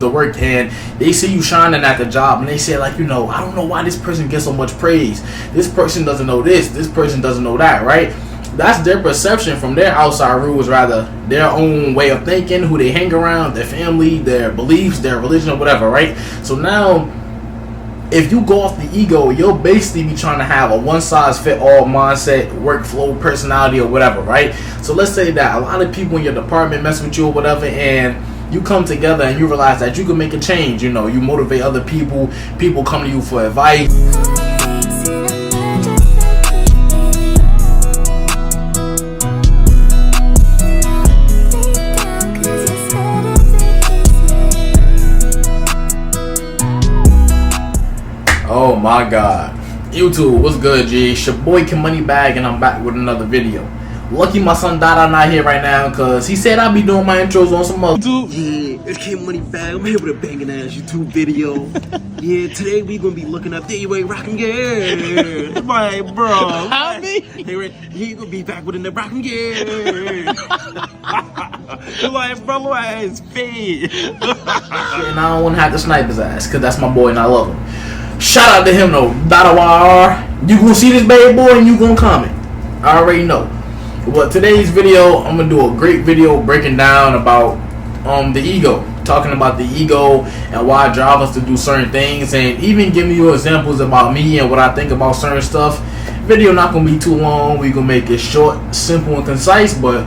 to work and they see you shining at the job and they say like, I don't know why this person gets so much praise. This person doesn't know this person doesn't know that, right? That's their perception from their outside rules, rather their own way of thinking, who they hang around, their family, their beliefs, their religion, or whatever, right? So now, if you go off the ego, you'll basically be trying to have a one-size-fit-all mindset, workflow, personality, or whatever, right? So let's say that a lot of people in your department mess with you or whatever, and you come together and you realize that you can make a change. You motivate other people. People come to you for advice. Oh my God. YouTube, what's good, G? It's your boy Ken.Moneybaggg, and I'm back with another video. Lucky my son Dada not here right now, because he said I'll be doing my intros on some other YouTube. Yeah, it's Ken.Moneybaggg. I'm here with a banging ass YouTube video. Yeah, today we gonna be looking up. There you ain't rockin' girl. My bro. How me? Here you gonna be back with another rockin' girl. Like, bro, it's fed. And I don't want to have to snipe his ass, because that's my boy and I love him. Shout out to him though. Dada YR. You gonna see this baby boy and you gonna comment. I already know. But today's video, I'm gonna do a great video breaking down about the ego, talking about the ego and why it drives us to do certain things, and even giving you examples about me and what I think about certain stuff. Video not gonna be too long. We gonna make it short, simple, and concise, but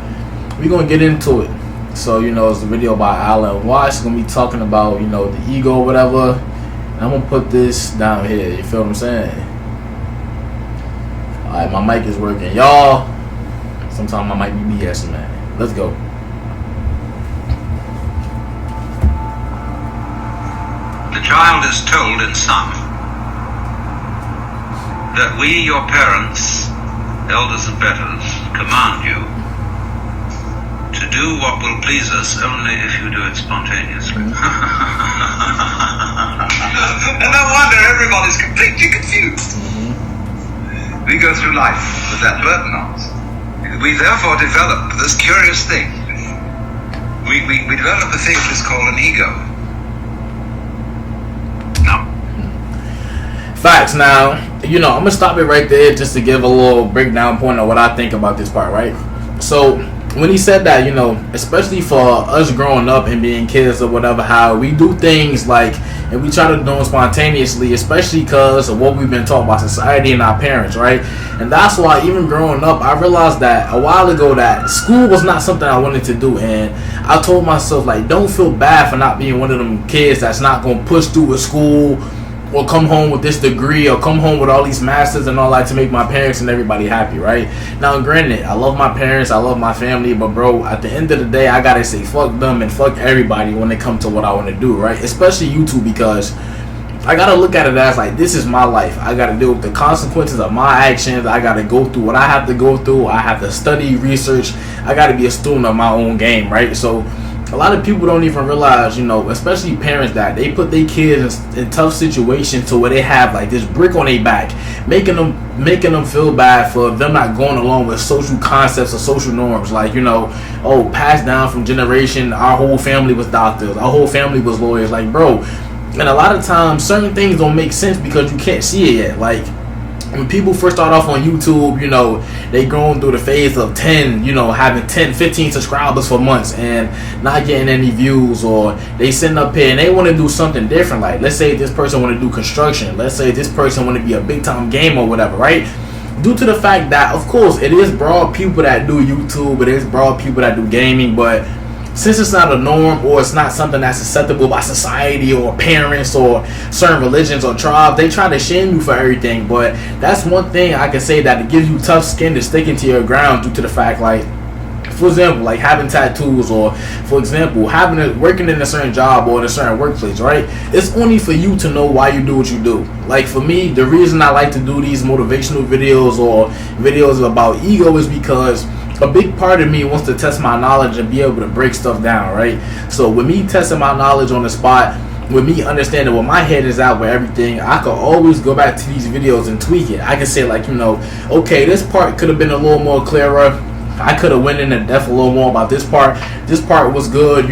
we gonna get into it. So it's a video by Alan Watts. Gonna be talking about the ego or whatever. And I'm gonna put this down here. You feel what I'm saying? All right, my mic is working, y'all. Sometimes I might be BSing, man. Let's go. The child is told in sum that we, your parents, elders and betters, command you to do what will please us only if you do it spontaneously. And no wonder everybody's completely confused. We go through life with that burden on us. We therefore develop this curious thing. We develop a thing that's called an ego. Now, facts. Now, I'm gonna stop it right there just to give a little breakdown point of what I think about this part, right? So when he said that, especially for us growing up and being kids or whatever, how we do things like, and we try to do them spontaneously, especially because of what we've been taught by society and our parents, right? And that's why even growing up, I realized that a while ago that school was not something I wanted to do, and I told myself, like, don't feel bad for not being one of them kids that's not going to push through with school or come home with this degree or come home with all these masters and all that to make my parents and everybody happy, right? Now, granted, I love my parents, I love my family, but bro, at the end of the day, I gotta say fuck them and fuck everybody when it comes to what I want to do, right? Especially YouTube, because I gotta look at it as like, this is my life. I gotta deal with the consequences of my actions. I gotta go through what I have to go through. I have to study, research. I gotta be a student of my own game, right? So a lot of people don't even realize, especially parents, that they put their kids in tough situations to where they have like this brick on their back, making them feel bad for them not going along with social concepts or social norms, like passed down from generation. Our whole family was doctors, our whole family was lawyers, like, bro. And a lot of times certain things don't make sense because you can't see it yet. Like when people first start off on YouTube, they going through the phase of 10, having 10, 15 subscribers for months and not getting any views, or they sitting up here and they want to do something different. Like, let's say this person want to do construction. Let's say this person want to be a big time gamer or whatever, right? Due to the fact that, of course, it is broad people that do YouTube, it is broad people that do gaming, but since it's not a norm or it's not something that's acceptable by society or parents or certain religions or tribes, they try to shame you for everything. But that's one thing I can say that it gives you tough skin to stick into your ground, due to the fact, like, for example, like having tattoos, or for example, working in a certain job or in a certain workplace, right? It's only for you to know why you do what you do. Like for me, the reason I like to do these motivational videos or videos about ego is because a big part of me wants to test my knowledge and be able to break stuff down, right? So with me testing my knowledge on the spot, with me understanding where my head is at with everything, I could always go back to these videos and tweak it. I can say like, okay, this part could have been a little more clearer. I could have went into depth a little more about this part. This part was good,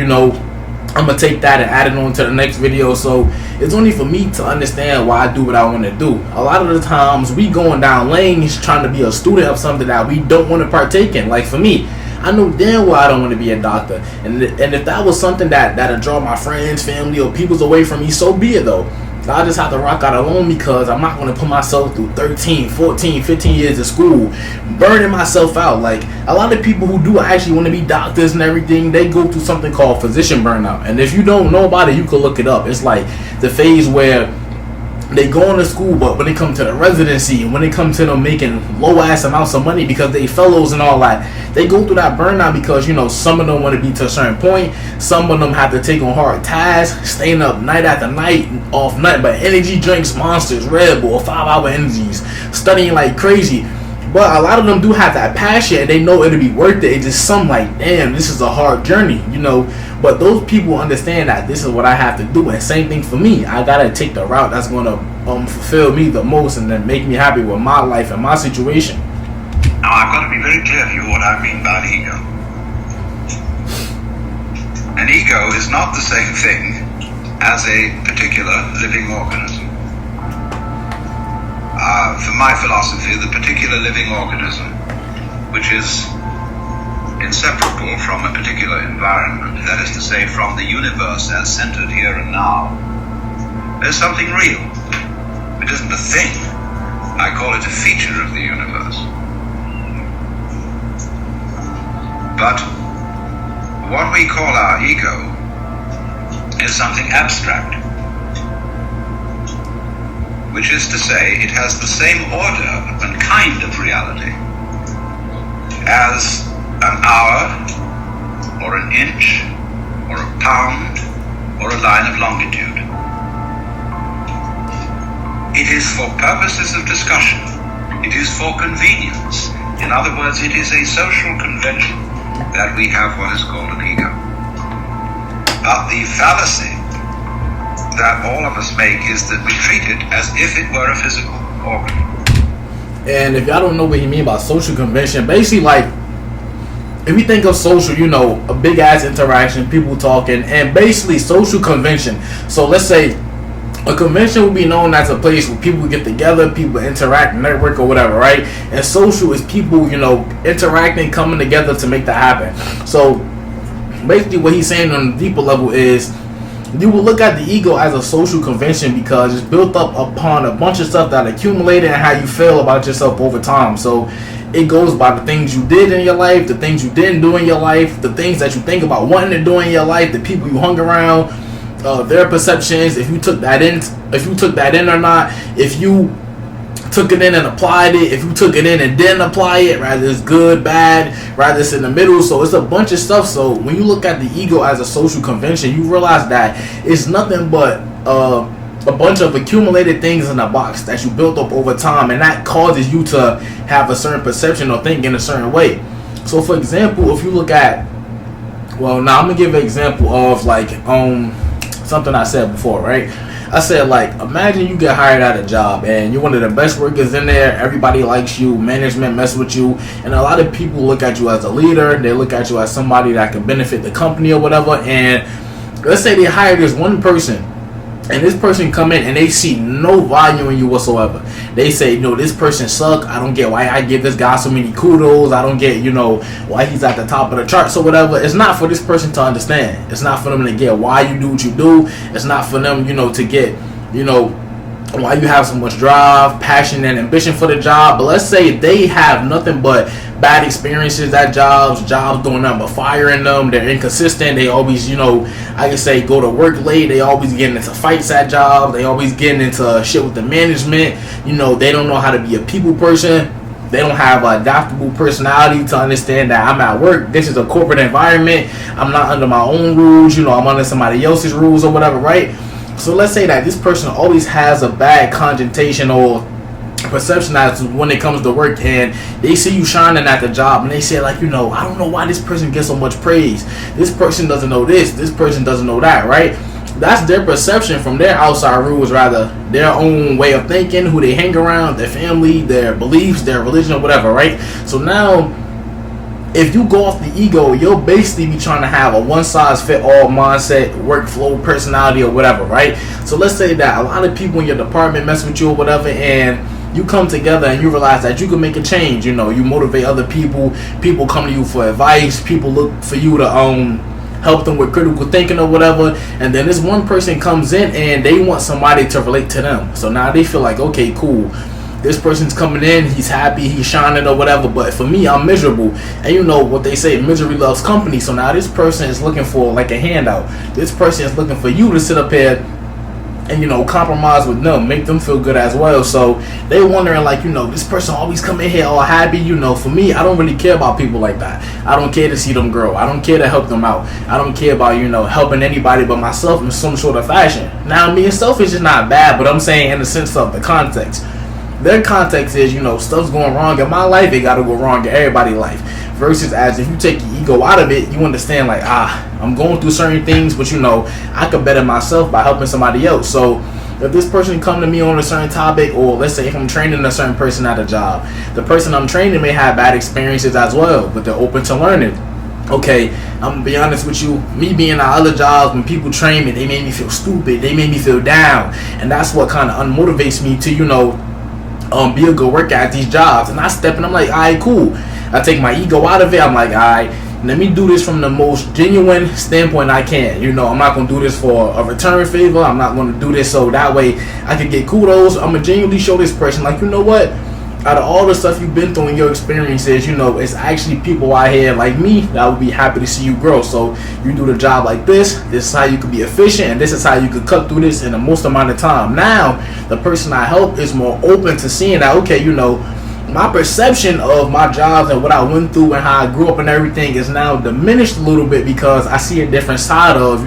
I'm gonna take that and add it on to the next video. So it's only for me to understand why I do what I want to do. A lot of the times we going down lanes trying to be a student of something that we don't want to partake in. Like for me, I know damn well I don't want to be a doctor, and if that was something that'll draw my friends, family, or peoples away from me, so be it though. I just have to rock out alone, because I'm not going to put myself through 13, 14, 15 years of school, burning myself out. Like, a lot of people who do actually want to be doctors and everything, they go through something called physician burnout. And if you don't know about it, you can look it up. It's like the phase where they go into school, but when it comes to the residency, when it comes to them making low-ass amounts of money because they fellows and all that, they go through that burnout because, you know, some of them want to be to a certain point. Some of them have to take on hard tasks, staying up night after night, off night, but energy drinks, Monsters, Red Bull, 5-hour energies, studying like crazy. But a lot of them do have that passion, and they know it'll be worth it. It's just some like, damn, this is a hard journey, you know. But those people understand that this is what I have to do. And same thing for me. I gotta take the route that's gonna fulfill me the most, and then make me happy with my life and my situation. Now, I've got to be very clear to you what I mean by ego. An ego is not the same thing as a particular living organism. For my philosophy, the particular living organism, which is inseparable from a particular environment, that is to say, from the universe as centered here and now, is something real. It isn't a thing. I call it a feature of the universe. But what we call our ego is something abstract, which is to say, it has the same order and kind of reality as an hour, or an inch, or a pound, or a line of longitude. It is for purposes of discussion. It is for convenience. In other words, it is a social convention that we have what is called an ego. But the fallacy that all of us make is that we treat it as if it were a physical organ. And if y'all don't know what he mean by social convention, basically, like, if you think of social, you know, a big ass interaction, people talking, and basically social convention. So let's say a convention would be known as a place where people get together, people interact, network, or whatever, right? And social is people, you know, interacting, coming together to make that happen. So basically what he's saying on a deeper level is, you will look at the ego as a social convention because it's built up upon a bunch of stuff that accumulated and how you feel about yourself over time. So it goes by the things you did in your life, the things you didn't do in your life, the things that you think about wanting to do in your life, the people you hung around, their perceptions, if you took that in or not, if you took it in and applied it, if you took it in and didn't apply it, rather it's good, bad, rather it's in the middle. So it's a bunch of stuff. So when you look at the ego as a social convention, you realize that it's nothing but a bunch of accumulated things in a box that you built up over time, and that causes you to have a certain perception or think in a certain way. So for example, if you look at, well, now I'm gonna give an example of like something I said before, right? I said, like, imagine you get hired at a job and you're one of the best workers in there. Everybody likes you, management mess with you, and a lot of people look at you as a leader. They look at you as somebody that can benefit the company or whatever. And let's say they hire this one person, and this person come in and they see no value in you whatsoever. They say, no, this person suck. I don't get why I give this guy so many kudos. I don't get, you know, why he's at the top of the charts or whatever. It's not for this person to understand. It's not for them to get why you do what you do. It's not for them, you know, to get, you know, why you have so much drive, passion, and ambition for the job. But let's say they have nothing but bad experiences at jobs doing nothing but firing them. They're inconsistent. They always, you know, I can say go to work late. They always getting into fights at jobs. They always getting into shit with the management. You know, they don't know how to be a people person. They don't have an adaptable personality to understand that I'm at work. This is a corporate environment. I'm not under my own rules. You know, I'm under somebody else's rules or whatever, right? So let's say that this person always has a bad connotation or perception as when it comes to work, and they see you shining at the job and they say, like, you know, I don't know why this person gets so much praise. This person doesn't know this person doesn't know that, right? That's their perception from their outside rules, rather their own way of thinking, who they hang around, their family, their beliefs, their religion, or whatever, right? So now if you go off the ego, you'll basically be trying to have a one-size-fit-all mindset, workflow, personality, or whatever, right? So let's say that a lot of people in your department mess with you or whatever, and you come together and you realize that you can make a change. You motivate other people. People come to you for advice. People look for you to help them with critical thinking or whatever. And then this one person comes in and they want somebody to relate to them. So now they feel like, okay, cool, this person's coming in, he's happy, he's shining or whatever, but for me, I'm miserable. And you know what they say, misery loves company. So now this person is looking for like a handout. This person is looking for you to sit up here and compromise with them, make them feel good as well. So they wondering like, this person always come in here all happy. For me, I don't really care about people like that. I don't care to see them grow. I don't care to help them out. I don't care about helping anybody but myself in some sort of fashion. Now, being selfish is not bad, but I'm saying in the sense of the context. Their context is, stuff's going wrong in my life, it gotta go wrong in everybody's life. Versus as if you take your ego out of it, you understand like, I'm going through certain things, but I could better myself by helping somebody else. So if this person come to me on a certain topic, or let's say if I'm training a certain person at a job, the person I'm training may have bad experiences as well, but they're open to learning. Okay, I'm gonna be honest with you, me being at other jobs, when people train me, they made me feel stupid, they made me feel down, and that's what kind of unmotivates me to be a good worker at these jobs. And I step in, I'm like, alright, cool. I take my ego out of it. I'm like, alright, let me do this from the most genuine standpoint I can. I'm not going to do this for a return favor. I'm not going to do this so that way I can get kudos. I'm going to genuinely show this person, like, what? Out of all the stuff you've been through in your experiences, it's actually people out here like me that would be happy to see you grow. So you do the job like this is how you could be efficient, and this is how you could cut through this in the most amount of time. Now, the person I help is more open to seeing that, okay, my perception of my jobs and what I went through and how I grew up and everything is now diminished a little bit, because I see a different side of,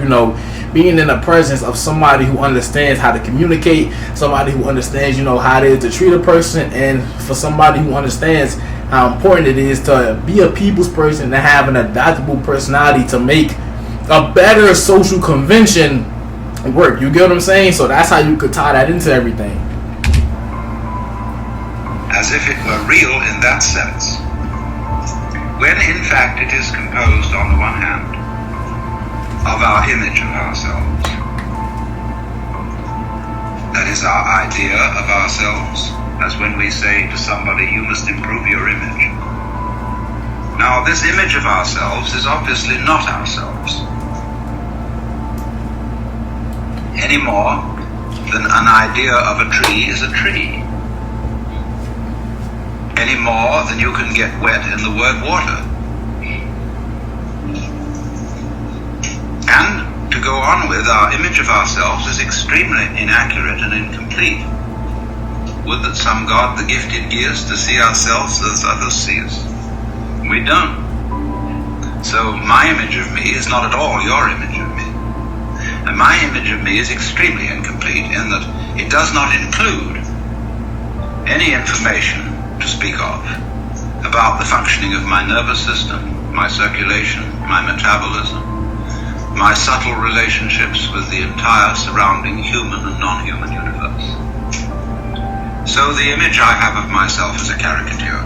being in the presence of somebody who understands how to communicate, somebody who understands, how it is to treat a person, and for somebody who understands how important it is to be a people's person and have an adaptable personality to make a better social convention work. You get what I'm saying? So that's how you could tie that into everything. As if it were real in that sense, when in fact it is composed on the one hand of our image of ourselves. That is our idea of ourselves, as when we say to somebody, you must improve your image. Now, this image of ourselves is obviously not ourselves, any more than an idea of a tree is a tree, any more than you can get wet in the word water. And to go on with, our image of ourselves is extremely inaccurate and incomplete. Would that some God the gifted give us to see ourselves as others see us. We don't. So my image of me is not at all your image of me. And my image of me is extremely incomplete in that it does not include any information to speak of about the functioning of my nervous system, my circulation, my metabolism, my subtle relationships with the entire surrounding human and non-human universe. So the image I have of myself is a caricature.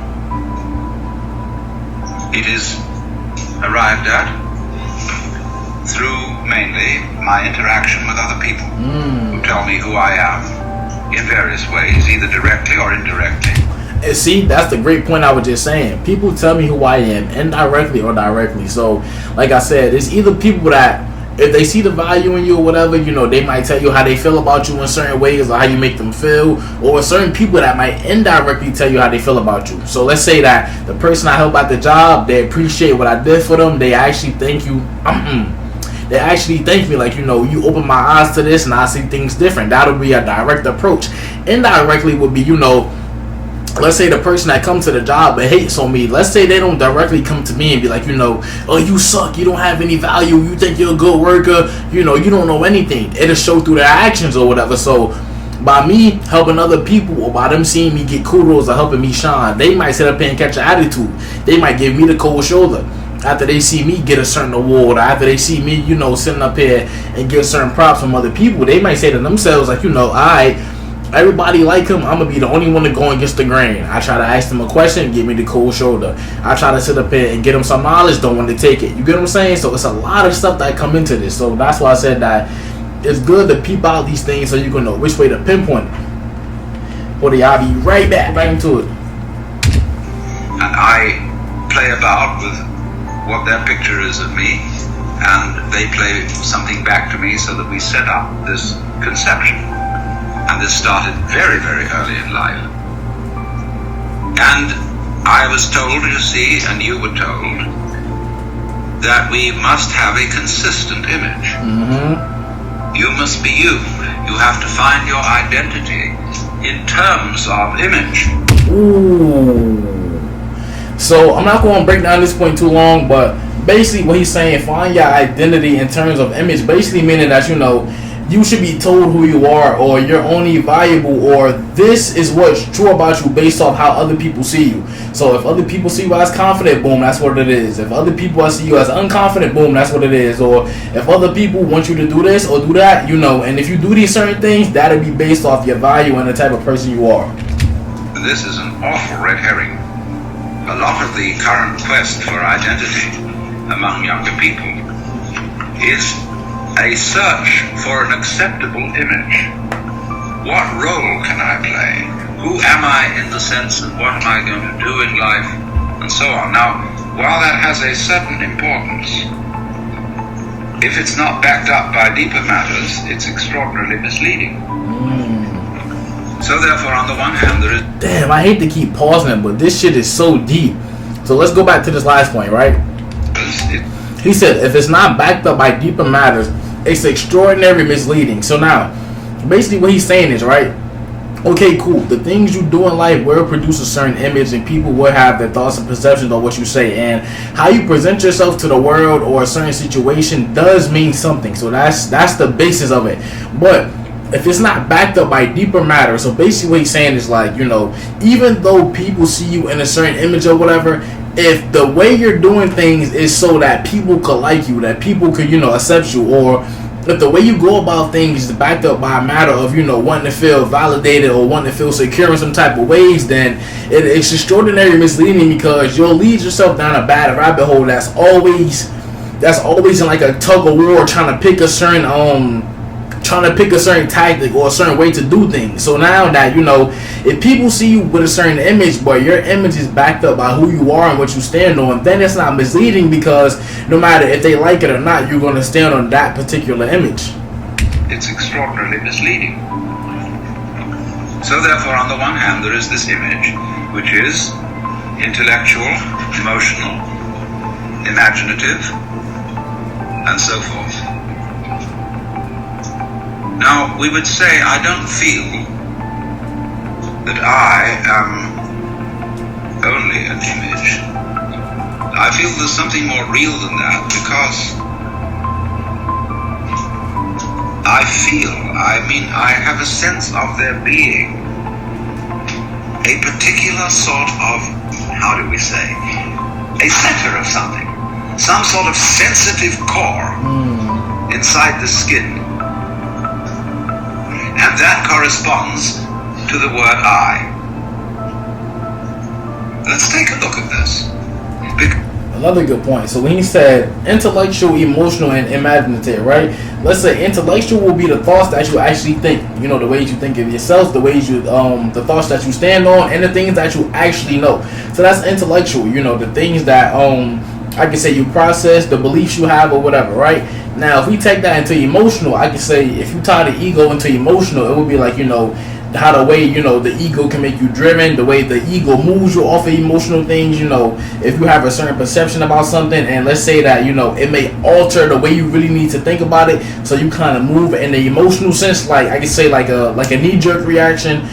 It is arrived at through mainly my interaction with other people who tell me who I am in various ways, either directly or indirectly. And see, that's the great point I was just saying. People tell me who I am, indirectly or directly. So, like I said, it's either people that, if they see the value in you or whatever, they might tell you how they feel about you in certain ways or how you make them feel, or certain people that might indirectly tell you how they feel about you. So let's say that the person I help at the job, they appreciate what I did for them. They actually thank you. They actually thank me, like, you open my eyes to this and I see things different. That'll be a direct approach. Indirectly would be, let's say the person that comes to the job but hates on me, let's say they don't directly come to me and be like, oh, you suck, you don't have any value, you think you're a good worker, you don't know anything. It'll show through their actions or whatever. So by me helping other people, or by them seeing me get kudos or helping me shine, they might sit up here and catch an attitude. They might give me the cold shoulder after they see me get a certain award, or after they see me, sitting up here and get certain props from other people. They might say to themselves, like, alright, everybody like him, I'm gonna be the only one to go against the grain. I try to ask them a question, give me the cold shoulder. I try to sit up here and get them some knowledge, don't want to take it. You get what I'm saying? So it's a lot of stuff that come into this. So that's why I said that it's good to peep out these things so you can know which way to pinpoint it. Or I'll be right back into it. And I play about with what their picture is of me, and they play something back to me, so that we set up this conception. And this started very, very early in life. And I was told, you see, and you were told, that we must have a consistent image. You must be you. You have to find your identity in terms of image. Ooh. So I'm not going to break down this point too long, but basically what he's saying, find your identity in terms of image, basically meaning that, you know, you should be told who you are, or you're only valuable, or this is what's true about you based off how other people see you. So if other people see you as confident, boom, that's what it is. If other people see you as unconfident, boom, that's what it is. Or if other people want you to do this or do that, you know, and if you do these certain things, that'll be based off your value and the type of person you are. This is an awful red herring. A lot of the current quest for identity among younger people is a search for an acceptable image. What role can I play? Who am I in the sense of what am I going to do in life? And so on. Now, while that has a certain importance, if it's not backed up by deeper matters, it's extraordinarily misleading. So therefore, on the one hand, there is... Damn, I hate to keep pausing it, but this shit is so deep. So let's go back to this last point, right? He said, if it's not backed up by deeper matters, it's extraordinarily misleading. So now, basically what he's saying is, right, okay, cool, the things you do in life will produce a certain image, and people will have their thoughts and perceptions of what you say, and how you present yourself to the world or a certain situation does mean something. So that's the basis of it. But if it's not backed up by deeper matter, so basically what he's saying is, like, you know, even though people see you in a certain image or whatever, if the way you're doing things is so that people could like you, that people could, you know, accept you, or if the way you go about things is backed up by a matter of, you know, wanting to feel validated or wanting to feel secure in some type of ways, then it's extraordinarily misleading, because you'll lead yourself down a bad rabbit hole that's always in like a tug of war, trying to pick a certain tactic or a certain way to do things. So now that, you know, if people see you with a certain image, but your image is backed up by who you are and what you stand on, then it's not misleading, because no matter if they like it or not, you're going to stand on that particular image. It's extraordinarily misleading. So therefore, on the one hand, there is this image, which is intellectual, emotional, imaginative, and so forth. Now, we would say, I don't feel that I am only an image. I feel there's something more real than that, because I have a sense of there being a particular sort of, how do we say, a center of something, some sort of sensitive core inside the skin. And that corresponds to the word I. Let's take a look at this. Another good point. So when he said intellectual, emotional, and imaginative, right? Let's say intellectual will be the thoughts that you actually think. You know, the ways you think of yourself, the ways you, the thoughts that you stand on, and the things that you actually know. So that's intellectual. You know, the things that I can say you process, the beliefs you have, or whatever, right? Now, if we take that into emotional, I can say if you tie the ego into emotional, it would be like, you know, how the way, you know, the ego can make you driven, the way the ego moves you off of emotional things. You know, if you have a certain perception about something, and let's say that, you know, it may alter the way you really need to think about it, so you kind of move in the emotional sense, like I can say like a knee-jerk reaction.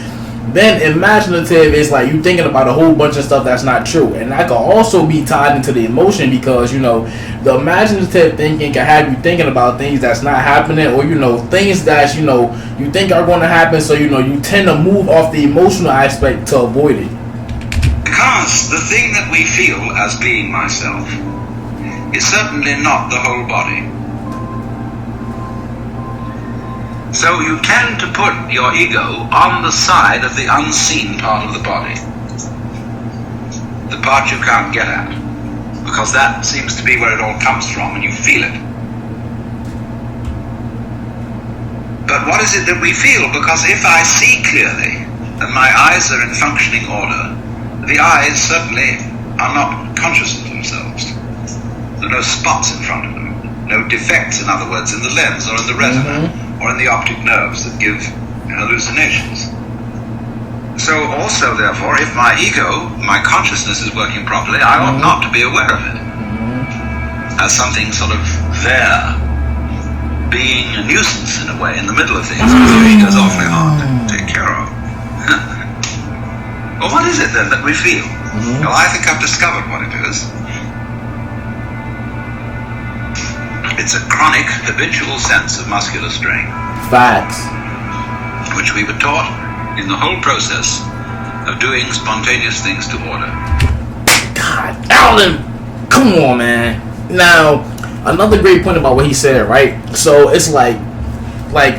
Then imaginative is like you thinking about a whole bunch of stuff that's not true, and that can also be tied into the emotion, because, you know, the imaginative thinking can have you thinking about things that's not happening, or, you know, things that, you know, you think are going to happen, so, you know, you tend to move off the emotional aspect to avoid it. Because the thing that we feel as being myself is certainly not the whole body. So you tend to put your ego on the side of the unseen part of the body. The part you can't get at. Because that seems to be where it all comes from and you feel it. But what is it that we feel? Because if I see clearly and my eyes are in functioning order, the eyes certainly are not conscious of themselves. There are no spots in front of them. No defects, in other words, in the lens or in the retina or in the optic nerves that give hallucinations. So also, therefore, if my ego, my consciousness is working properly, I ought not to be aware of it. As something sort of there, being a nuisance in a way, in the middle of things, because your ego is awfully hard to take care of. Well, what is it then that we feel? Well, I think I've discovered what it is. It's a chronic, habitual sense of muscular strain. Facts. Which we were taught in the whole process of doing spontaneous things to order. God, Alan, come on, man. Now, another great point about what he said, right? So it's like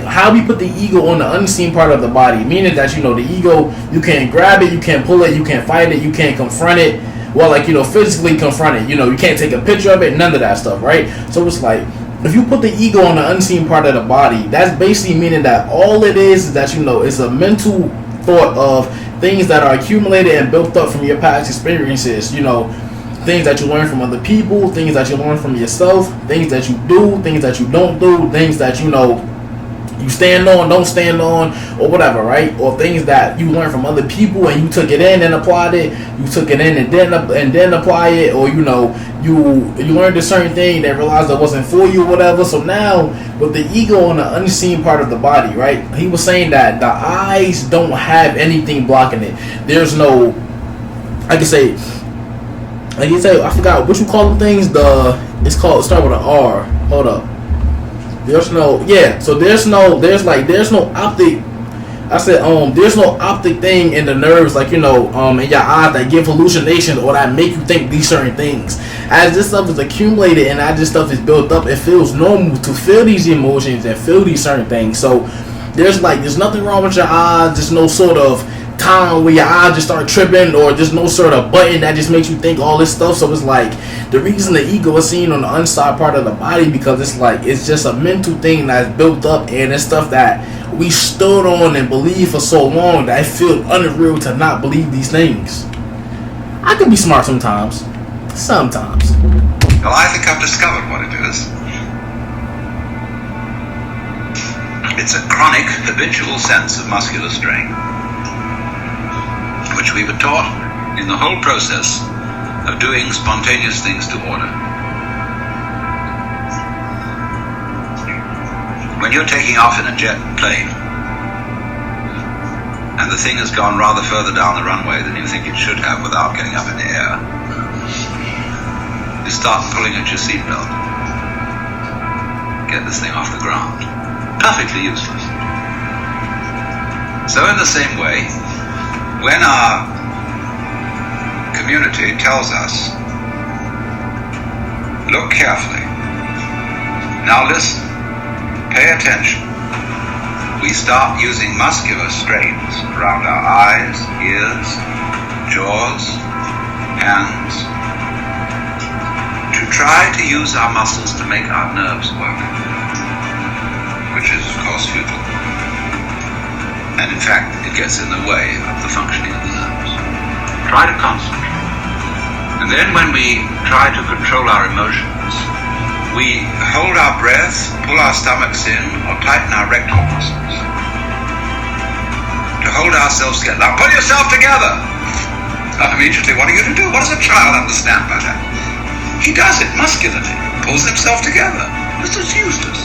how we put the ego on the unseen part of the body, meaning that, you know, the ego, you can't grab it, you can't pull it, you can't fight it, you can't confront it. Well, like, you know, physically confront it. You know, you can't take a picture of it, none of that stuff, right? So it's like, if you put the ego on the unseen part of the body, that's basically meaning that all it is that, you know, it's a mental thought of things that are accumulated and built up from your past experiences, you know, things that you learn from other people, things that you learn from yourself, things that you do, things that you don't do, things that, you know, you stand on, don't stand on, or whatever, right? Or things that you learn from other people and you took it in and applied it, you took it in and then apply it, or, you know, you learned a certain thing that realized that wasn't for you or whatever. So now with the ego on the unseen part of the body, right, he was saying that the eyes don't have anything blocking it. There's no, I can say, I forgot what you call them things. Start with an R. Hold up. There's no optic. I said, there's no optic thing in the nerves, like, you know, in your eyes that give hallucinations or that make you think these certain things. As this stuff is accumulated and as this stuff is built up, it feels normal to feel these emotions and feel these certain things. So there's nothing wrong with your eyes. There's no sort of time where your eyes just start tripping, or there's no sort of button that just makes you think all this stuff. So it's like the reason the ego is seen on the inside part of the body, because it's like it's just a mental thing that's built up, and it's stuff that we stood on and believed for so long that it feels unreal to not believe these things. I can be smart sometimes. Well, I think I've discovered what it is. It's a chronic, habitual sense of muscular strain, which we were taught in the whole process of doing spontaneous things to order. When you're taking off in a jet plane, and the thing has gone rather further down the runway than you think it should have without getting up in the air, you start pulling at your seatbelt. Get this thing off the ground. Perfectly useless. So in the same way, when our community tells us, look carefully, now listen, pay attention, we start using muscular strains around our eyes, ears, jaws, hands, to try to use our muscles to make our nerves work, which is, of course, futile. And in fact, it gets in the way of the functioning of the nerves. Try to concentrate. And then when we try to control our emotions, we hold our breath, pull our stomachs in, or tighten our rectal muscles to hold ourselves together. Now pull yourself together! Immediately, what are you to do? What does a child understand by that? He does it muscularly, pulls himself together. This is useless.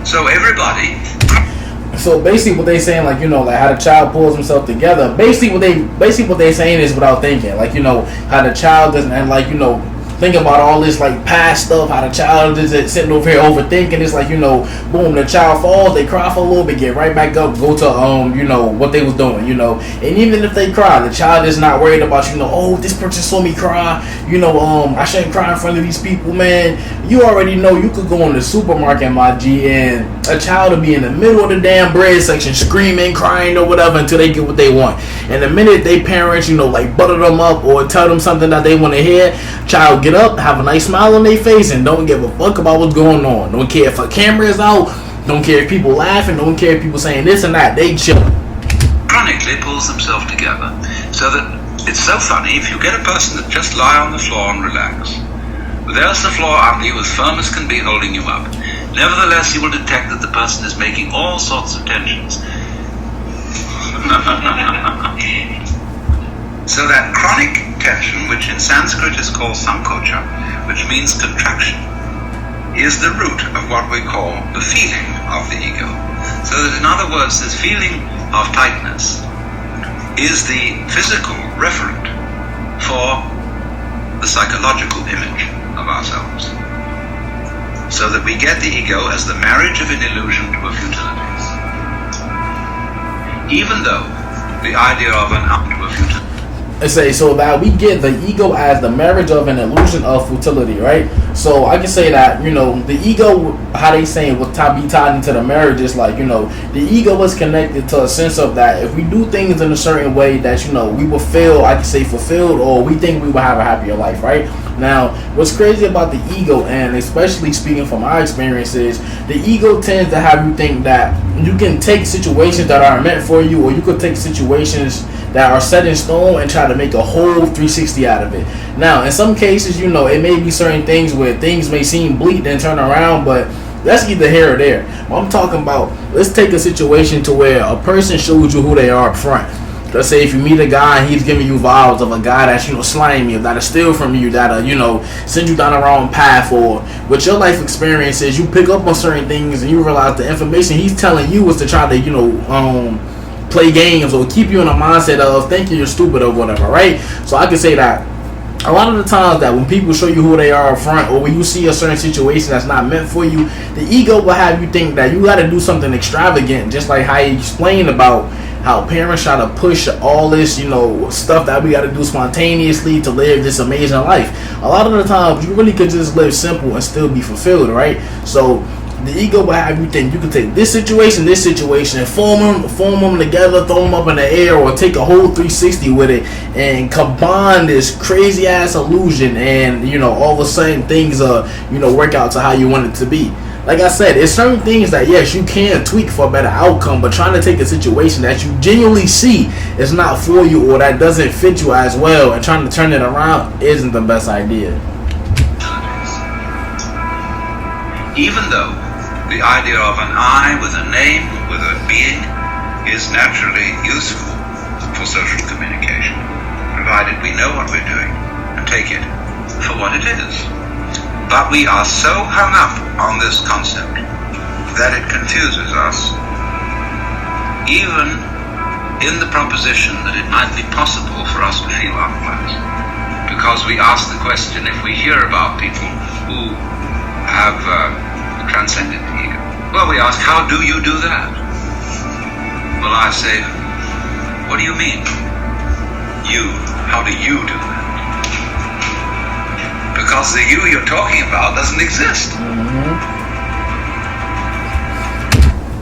So everybody. So basically, what they saying, like, you know, like how the child pulls himself together. Basically, what they saying is without thinking, like, you know, how the child doesn't, and like, you know, think about all this like past stuff, how the child is sitting over here overthinking. It's like, you know, boom, the child falls, they cry for a little bit, get right back up, go to you know, what they was doing, you know. And even if they cry, the child is not worried about, you know, oh, this person saw me cry, you know, I shouldn't cry in front of these people, man. You already know you could go in the supermarket, my G, and a child will be in the middle of the damn bread section screaming, crying or whatever until they get what they want. And the minute they parents, you know, like butter them up or tell them something that they want to hear, child get up, have a nice smile on their face, and don't give a fuck about what's going on. Don't care if a camera is out, don't care if people laughing, don't care if people saying this and that, they chill. Chronically pulls themselves together, so that it's so funny if you get a person that just lie on the floor and relax. There's the floor under you as firm as can be, holding you up. Nevertheless, you will detect that the person is making all sorts of tensions. So that chronic tension, which in Sanskrit is called sankocha, which means contraction, is the root of what we call the feeling of the ego. So that in other words, this feeling of tightness is the physical referent for the psychological image of ourselves. So that we get the ego as the marriage of an illusion to a futility. Even though the idea of an up to a futility. So that we get the ego as the marriage of an illusion of futility, right? So I can say that, you know, the ego, how they saying, will be tied into the marriage is like, you know, the ego is connected to a sense of that if we do things in a certain way that, you know, we will feel, I can say, fulfilled, or we think we will have a happier life, right? Now, what's crazy about the ego, and especially speaking from my experiences, the ego tends to have you think that you can take situations that are meant for you, or you could take situations that are set in stone and try to make a whole 360 out of it. Now, in some cases, you know, it may be certain things where things may seem bleak and turn around, but that's either here or there. What I'm talking about, let's take a situation to where a person shows you who they are up front. Let's say if you meet a guy and he's giving you vibes of a guy that's, you know, slimy, that'll steal from you, that'll, you know, send you down the wrong path, or with your life experiences, you pick up on certain things and you realize the information he's telling you is to try to, you know, play games or keep you in a mindset of thinking you're stupid or whatever, right? So I can say that a lot of the times that when people show you who they are up front, or when you see a certain situation that's not meant for you, the ego will have you think that you got to do something extravagant, just like how you explained about how parents try to push all this, you know, stuff that we got to do spontaneously to live this amazing life. A lot of the times you really could just live simple and still be fulfilled, right? So the ego will have you think you can take this situation, and form them together, throw them up in the air, or take a whole 360 with it and combine this crazy ass illusion, and, you know, all of a sudden things you know, work out to how you want it to be. Like I said, it's certain things that, yes, you can tweak for a better outcome, but trying to take a situation that you genuinely see is not for you, or that doesn't fit you as well, and trying to turn it around isn't the best idea. Even though the idea of an I with a name, with a being, is naturally useful for social communication, provided we know what we're doing and take it for what it is. But we are so hung up on this concept that it confuses us, even in the proposition that it might be possible for us to feel otherwise. Because we ask the question, if we hear about people who have transcended the ego, well, we ask, how do you do that? Well, I say, what do you mean? How do you do that? Because the you you're talking about doesn't exist.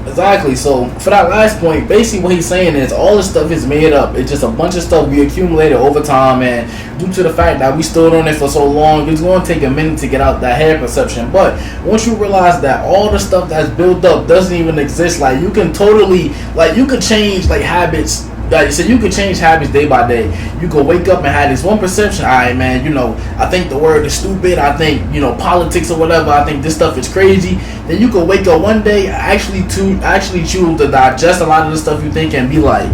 Exactly. So for that last point, basically what he's saying is all this stuff is made up. It's just a bunch of stuff we accumulated over time, and due to the fact that we stood on it for so long, it's going to take a minute to get out that head perception. But once you realize that all the stuff that's built up doesn't even exist, like you can totally, like you could change like habits. Like, so you can change habits day by day. You could wake up and have this one perception. All right, man, you know, I think the word is stupid. I think, you know, politics or whatever, I think this stuff is crazy. Then you could wake up one day actually choose to digest a lot of the stuff you think and be like,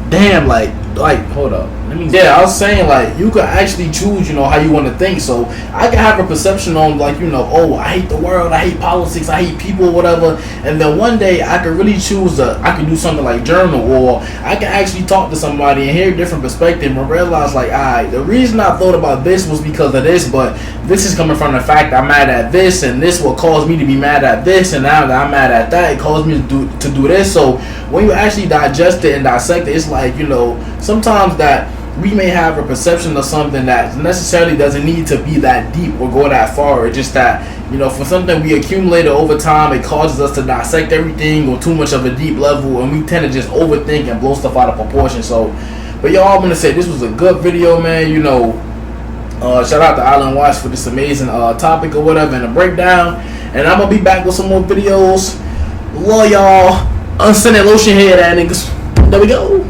damn, like hold up. Yeah, I was saying, like, you could actually choose, you know, how you want to think. So I can have a perception on, like, you know, oh, I hate the world, I hate politics, I hate people, whatever. And then one day I could really choose I could do something like journal, or I can actually talk to somebody and hear a different perspective and realize, like, the reason I thought about this was because of this, but this is coming from the fact I'm mad at this, and this will cause me to be mad at this, and now that I'm mad at that, it caused me to do this. So when you actually digest it and dissect it, it's like, you know, sometimes that we may have a perception of something that necessarily doesn't need to be that deep or go that far. It's just that, you know, for something we accumulated over time, it causes us to dissect everything on too much of a deep level, and we tend to just overthink and blow stuff out of proportion. So, but y'all, I'm gonna say this was a good video, man. You know, shout out to Island Watch for this amazing topic or whatever and a breakdown. And I'm gonna be back with some more videos. Love y'all. Unscented lotion head at niggas. There we go.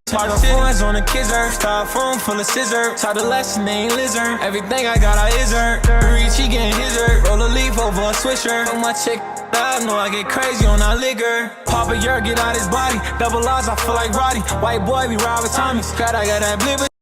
Feelings on the kisser, styrofoam full of scissor. Taught the lesson, they ain't lizard. Everything I got, I is her. Reach, he getting his her. Roll a leaf over a swisher. Fuck my chick, I know I get crazy on that liquor. Pop a yerk, get out his body. Double R's, I feel like Roddy. White boy, we ride with Tommy. Scott, I got that blibber.